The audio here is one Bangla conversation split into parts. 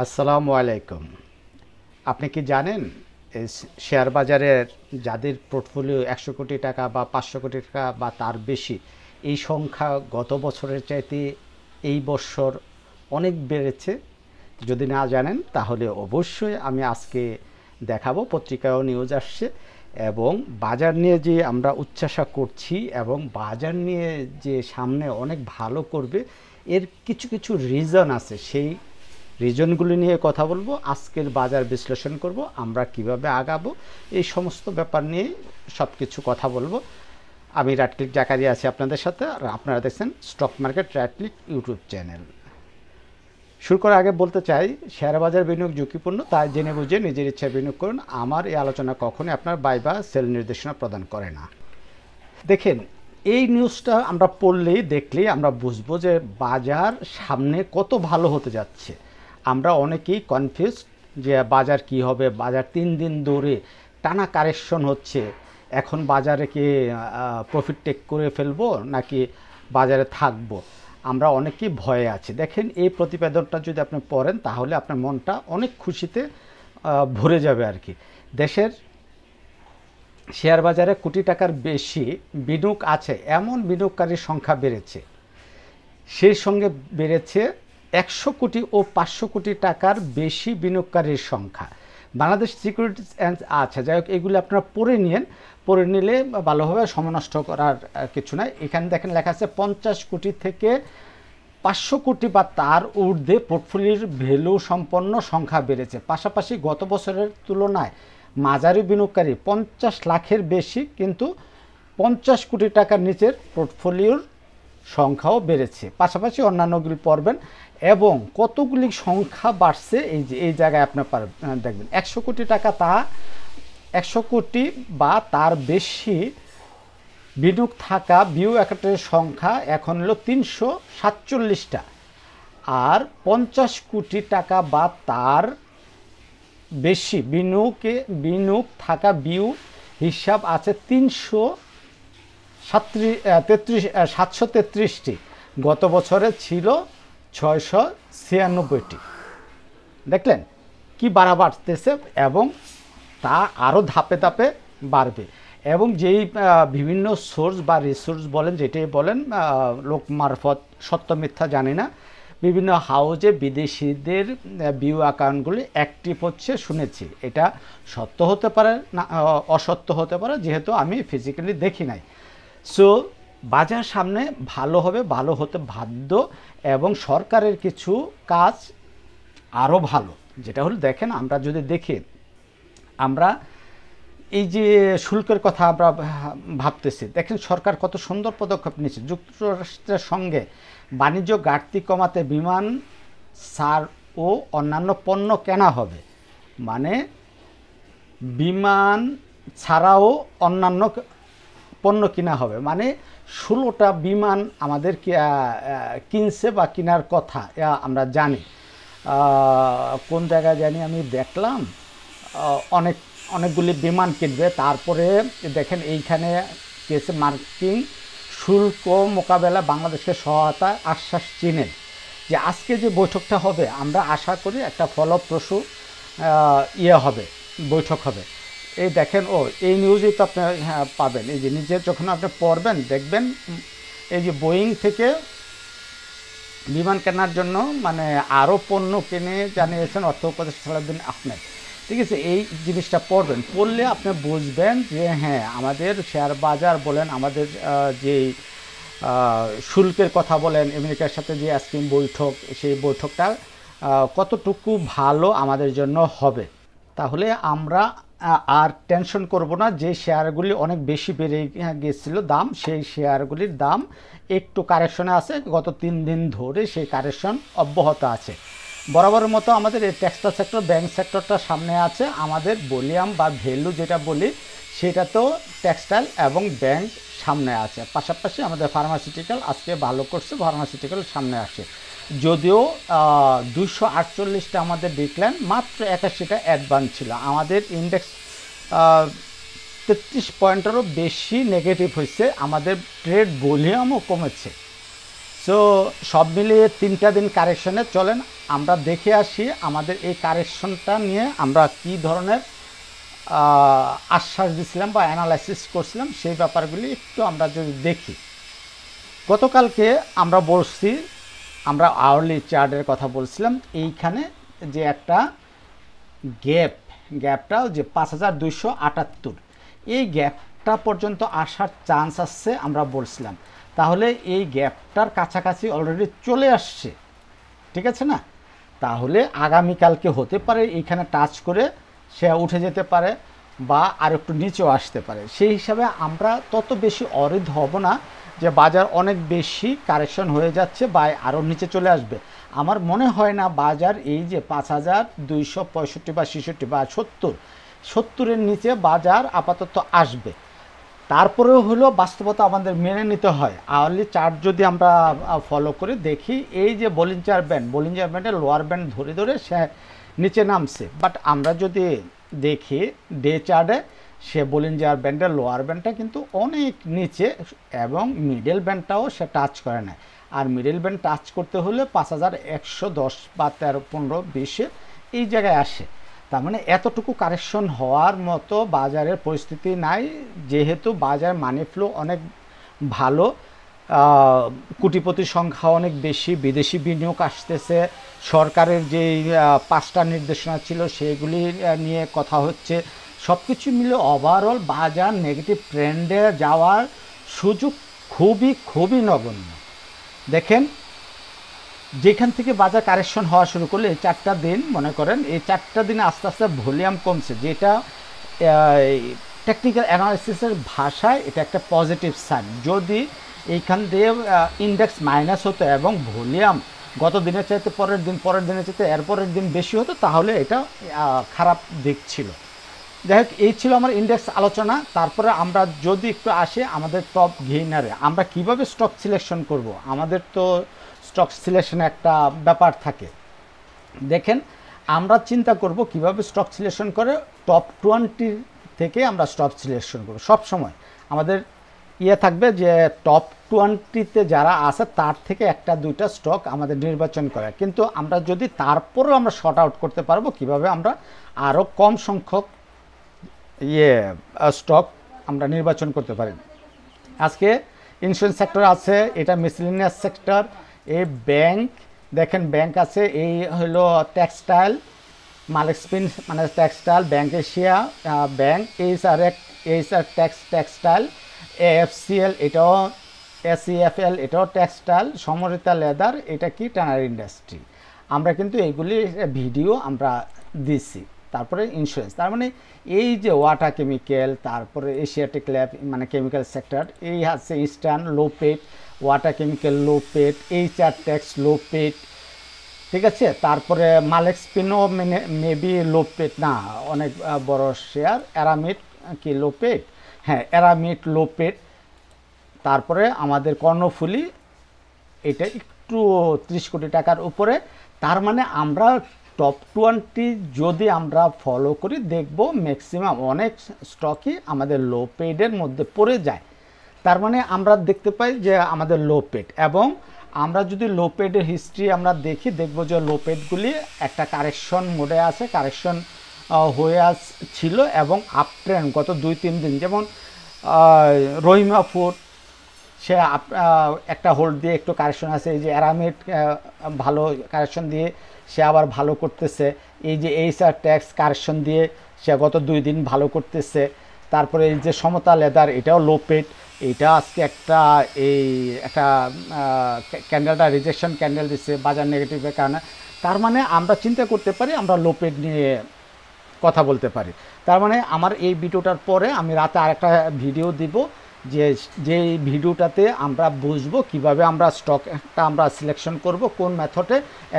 আসসালামু আলাইকুম। আপনি কি জানেন এই শেয়ার বাজারের যাদের পোর্টফোলিও ১০০ কোটি টাকা বা ৫০০ কোটি টাকা বা তার বেশি, এই সংখ্যা গত বছরের চাইতে এই বছর অনেক বেড়েছে? যদি না জানেন তাহলে অবশ্যই আমি আজকে দেখাবো, পত্রিকায়ও নিউজ আসছে। এবং বাজার নিয়ে যে আমরা উচ্চাশা করছি এবং বাজার নিয়ে যে সামনে অনেক ভালো করবে, এর কিছু কিছু রিজন আছে। সেই রিজনগুলি নিয়ে কথা বলবো, আজকের বাজার বিশ্লেষণ করব, আমরা কিভাবে আগাবো, এই সমস্ত ব্যাপার নিয়ে সব কিছু কথা বলবো। আমি রাটক্লিক জাকারিয়া আছি আপনাদের সাথে, আর আপনারা দেখছেন স্টক মার্কেট রাটক্লিক ইউটিউব চ্যানেল। শুরু করার আগে বলতে চাই, শেয়ার বাজার বিনিয়োগ ঝুঁকিপূর্ণ, তাই জেনে বুঝে নিজের ইচ্ছায় বিনিয়োগ করুন। আমার এই আলোচনা কখনোই আপনার বাই বা সেল নির্দেশনা প্রদান করে না। দেখেন, এই নিউজটা আমরা পড়লেই দেখলেই আমরা বুঝবো যে বাজার সামনে কত ভালো হতে যাচ্ছে। আমরা অনেকেই কনফিউজ যে বাজার কি হবে। বাজার ৩ দিন ধরে টানা কারেকশন হচ্ছে। এখন বাজারে কি প্রফিট টেক করে ফেলবো নাকি বাজারে থাকবো, আমরা অনেকেই ভয়ে আছি। দেখেন, এই প্রতিবেদনটা যদি আপনি পড়েন তাহলে আপনার মনটা অনেক খুশিতে ভরে যাবে আর কি। দেশের শেয়ার বাজারে কোটি টাকার বেশি বিনিয়োগ আছে এমন বিনিয়োগকারীর সংখ্যা বেড়েছে। সেই সঙ্গে বেড়েছে ১০০ কোটি ও ৫০০ কোটি টাকার বেশি বিনিয়োগকারীর সংখ্যা। বাংলাদেশ সিকিউরিটিজ অ্যান্ড, আচ্ছা যাই হোক, এগুলো আপনারা পড়ে নিন, পড়ে নিলে ভালোভাবে সময় নষ্ট করার কিছু নাই। এখানে দেখেন লেখা আছে ৫০ কোটি থেকে ৫০০ কোটি বা তার ঊর্ধ্বে পোর্টফোলিওর ভ্যালু সম্পন্ন সংখ্যা বেড়েছে। পাশাপাশি গত বছরের তুলনায় মাঝারি বিনিয়োগকারী ৫০ লাখের বেশি, কিন্তু ৫০ কোটি টাকার নিচের পোর্টফোলিওর সংখ্যাও বেড়েছে। পাশাপাশি অন্যান্যগুলি পড়বেন এবং কতগুলি সংখ্যা বাড়ছে এই জায়গায় আপনার দেখবেন। ১০০ কোটি টাকা, তা ১০০ কোটি বা তার বেশি বিনিয়োগ থাকা বিউ অ্যাকাউন্টের সংখ্যা এখন হলো ৩৪৭টা। আর ৫০ কোটি টাকা বা তার বেশি বিনিয়োগ থাকা বিউ হিসাব আছে 733টি। গত বছরে ছিল 696টি। দেখলেন কি বাড়তেছে, এবং তা আরও ধাপে ধাপে বাড়বে। এবং যেই বিভিন্ন সোর্স বা রিসোর্স বলেন, যেটাই বলেন, লোক মারফত, সত্য মিথ্যা জানি না, বিভিন্ন হাউজে বিদেশিদের বিউ অ্যাকাউন্টগুলি অ্যাক্টিভ হচ্ছে শুনেছি। এটা সত্য হতে পারে না, অসত্য হতে পারে, যেহেতু আমি ফিজিক্যালি দেখি নাই। সো বাজার সামনে ভালো হবে, ভালো হতে বাধ্য। এবং সরকারের কিছু কাজ আরও ভালো, যেটা হলো, দেখেন, আমরা যদি দেখি, আমরা এই যে শুল্কের কথা আমরা ভাবতেছি, দেখেন সরকার কত সুন্দর পদক্ষেপ নিয়েছে। যুক্তরাষ্ট্রের সঙ্গে বাণিজ্য ঘাটতি কমাতে বিমান ছাড় ও অন্যান্য পণ্য কেনা হবে। মানে বিমান ছাড়াও অন্যান্য পণ্য কিনা হবে, মানে 16টা বিমান আমাদের কিনছে বা কেনার কথা আমরা জানি। কোন জায়গায় জানি আমি দেখলাম, অনেকগুলি বিমান কিনবে। তারপরে দেখেন এইখানে কেসে মার্কিন শুল্ক মোকাবেলা বাংলাদেশের সহায়তা আশ্বাস চীনের। যে আজকে যে বৈঠকটা হবে, আমরা আশা করি একটা ফলপ্রসূ হবে, বৈঠক হবে। এই দেখেন, এই নিউজই তো আপনি পাবেন। এই যে নিজে যখন আপনি পড়বেন দেখবেন, এই যে বোয়িং থেকে বিমান কেনার জন্য মানে আরও পণ্য কিনে জানিয়েছেন অর্থ উপদেষ্টা সালাউদ্দিন আহমেদ। ঠিক আছে, এই জিনিসটা পড়বেন, পড়লে আপনি বুঝবেন যে হ্যাঁ, আমাদের শেয়ার বাজার বলেন, আমাদের যেই শুল্কের কথা বলেন, আমেরিকার সাথে যে আজকে বৈঠক, সেই বৈঠকটা কতটুকু ভালো আমাদের জন্য হবে। তাহলে আমরা আর টেনশন করব না। যে শেয়ারগুলি অনেক বেশি বেড়ে গিয়েছিল দাম, সেই শেয়ারগুলির দাম একটু কারেকশনে আছে। গত 3 দিন ধরে সেই কারেকশন অব্যাহত আছে। বরাবরের মতো আমাদের এই টেক্সটাইল সেক্টর, ব্যাংক সেক্টরটা সামনে আছে। আমাদের ভলিউম বা ভ্যালু যেটা বলি, সেটা তো টেক্সটাইল এবং ব্যাংক সামনে আছে। পাশাপাশি আমাদের ফার্মাসিউটিক্যাল আজকে ভালো করছে, ফার্মাসিউটিক্যাল সামনে আসে। যদিও 248টা আমাদের ডিক্লাইন, মাত্র 81টা অ্যাডভান্স ছিল। আমাদের ইন্ডেক্স 33 পয়েন্টেরও বেশি নেগেটিভ হয়েছে। আমাদের ট্রেড ভলিউমও কমেছে। সো সব মিলিয়ে 3টা দিন কারেকশনে চলেন আমরা দেখে আসি আমাদের এই কারেকশনটা নিয়ে আমরা কি ধরনের আশ্বাস দিছিলাম বা অ্যানালাইসিস করছিলাম সেই ব্যাপারগুলি একটু আমরা যদি দেখি। গতকালকে আমরা বলছি, আমরা আওয়ারলি চার্টের কথা বলছিলাম, এইখানে যে একটা গ্যাপটা যে 5278, এই গ্যাপটা পর্যন্ত আসার চান্স আসছে আমরা বলছিলাম। তাহলে এই গ্যাপটার কাছাকাছি অলরেডি চলে আসছে, ঠিক আছে না? তাহলে আগামীকালকে হতে পারে এইখানে টাচ করে সে উঠে যেতে পারে বা আর একটু নিচেও আসতে পারে। সেই হিসাবে আমরা তত বেশি অরিড হব না যে বাজার অনেক বেশি কারেকশন হয়ে যাচ্ছে বা আরও নিচে চলে আসবে। আমার মনে হয় না বাজার এই যে 5265 বা 66 বা 70-এর নিচে বাজার আপাতত আসবে। তারপরেও হলো বাস্তবতা আমাদের মেনে নিতে হয়। আওয়ারলি চার্ট যদি আমরা ফলো করে দেখি, এই যে বলিঞ্জার ব্যান্ডের লোয়ার ব্যান্ড ধরে ধরে সে নিচে নামছে, বাট আমরা যদি দেখি ডে চার্টে সে বলিঞ্জার ব্যান্ডের লোয়ার ব্যান্ডটা কিন্তু অনেক নিচে এবং মিডল ব্যান্ডটাও সে টাচ করে না। আর মিডল ব্যান্ড টাচ করতে হলে 5110 বা 13, 15, 20 এই জায়গায় আসে। তার মানে এতটুকু কারেকশন হওয়ার মতো বাজারের পরিস্থিতি নাই, যেহেতু বাজার মানি ফ্লো অনেক ভালো, কোটিপতি সংখ্যা অনেক বেশি, বিদেশি বিনিয়োগ আসতেছে, সরকারের যে 5টা নির্দেশনা ছিল সেগুলি নিয়ে কথা হচ্ছে, সব কিছু মিলে ওভারঅল বাজার নেগেটিভ ট্রেন্ডে যাওয়ার সুযোগ খুবই নগণ্য। দেখেন, যেখান থেকে বাজার কারেকশন হওয়া শুরু করলে এই 4টা দিন মনে করেন, এই 4টা দিনে আস্তে আস্তে ভলিউম কমছে, যেটা টেকনিক্যাল অ্যানালাইসিসের ভাষায় এটা একটা পজিটিভ সাইন। যদি এইখান দিয়ে ইন্ডেক্স মাইনাস হতো এবং ভলিউম গত দিনের চাইতে পরের দিনের চাইতে এরপরের দিন বেশি হতো, তাহলে এটা খারাপ দিক ছিল। যাই হোক, এই ছিল আমার ইন্ডেক্স আলোচনা। তারপরে আমরা যদি একটু আসি আমাদের টপ গেইনারে, আমরা কিভাবে স্টক সিলেকশন করব। আমাদের তো স্টক সিলেকশনে একটা ব্যাপার থাকে। দেখেন, আমরা চিন্তা করব কিভাবে স্টক সিলেকশন করে টপ 20 থেকে আমরা স্টক সিলেকশন করব। সব সময় আমাদের থাকবে যে টপ 20-তে যারা আছে তার থেকে 1-2টা স্টক আমাদের নির্বাচন করে। কিন্তু আমরা যদি তারপরেও আমরা শর্ট আউট করতে পারবো কিভাবে আমরা আরও কম সংখ্যক স্টক আমরা নির্বাচন করতে পারি। আজকে ইন্স্যুরেন্স সেক্টর আছে, এটা মিসেলেনিয়াস সেক্টর। এই ব্যাংক, দেখেন ব্যাংক আছে, এই হলো টেক্সটাইল, মালেকস্পিন মানে textile, bank Asia bank, HR textile, AFCL এটাও, এসিএফএল এটাও টেক্সটাইল, সমরিতা লেদার এটা কি টানার ইন্ডাস্ট্রি। আমরা কিন্তু এইগুলি ভিডিও আমরা দিছি। তারপরে ইন্স্যুরেন্স, তার মানে এই যে ওয়াটার কেমিক্যাল, তারপরে এশিয়াটিক ল্যাব মানে কেমিক্যাল সেক্টর, এই আছে eastern low paid, water chemical low paid, HR Tex low paid, ঠিক আছে। তারপরে মালেকস্পিনও মেবি লো পেড না, অনেক বড় শেয়ার। অ্যারামিড কি লো পেড, হ্যাঁ অ্যারামিড লো পেড। তারপরে আমাদের কর্ণফুলী, এটা একটু 30 কোটি টাকার উপরে। তার মানে আমরা টপ 20 যদি আমরা ফলো করি দেখব ম্যাক্সিমাম অনেক স্টকই আমাদের লো পেডের মধ্যে পড়ে যায়। তার মানে আমরা দেখতে পাই যে আমাদের লো পেড, এবং আমরা যদি লো পেডের হিস্ট্রি আমরা দেখব যে লো পেডগুলি একটা কারেকশন মোডে আছে, কারেকশন হয়ে ছিল এবং আপ ট্রেন্ড গত 2-3 দিন। যেমন রহিমা ফুড, সে একটা হোল্ড দিয়ে একটু কারেকশন আছে। এই যে অ্যারামিড ভালো কারেকশন দিয়ে সে আবার ভালো করতেছে। এই যে এইচআর ট্যাক্স কারেকশন দিয়ে সে গত 2 দিন ভালো করতেছে। তারপরে এই যে সমতা লেদার, এটাও লো পেড, এটা আজকে একটা ক্যান্ডেলটা রিজেকশন ক্যান্ডেল দিচ্ছে বাজার নেগেটিভের কারণে। তার মানে আমরা চিন্তা করতে পারি, আমরা লো পেড নিয়ে কথা বলতে পারি। তার মানে আমার এই ভিডিওটার পরে আমি রাতে আরেকটা ভিডিও দিব, যে ভিডিওটাতে আমরা বুঝবো কিভাবে আমরা স্টকটা আমরা সিলেকশন করব, কোন মেথডে,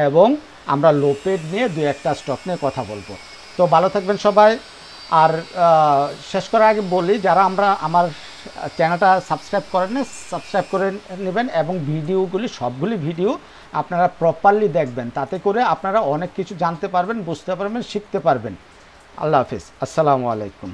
এবং আমরা লো পেড নিয়ে 2-1টা স্টক নিয়ে কথা বলবো। তো ভালো থাকবেন সবাই। আর শেষ করার আগে বলি, যারা আমার চ্যানেলটা সাবস্ক্রাইব করেন না, সাবস্ক্রাইব করে নেবেন এবং ভিডিওগুলি সবগুলি ভিডিও আপনারা প্রপারলি দেখবেন। তাতে করে আপনারা অনেক কিছু জানতে পারবেন, বুঝতে পারবেন, শিখতে পারবেন। আল্লাহ হাফিজ, আসসালামু আলাইকুম।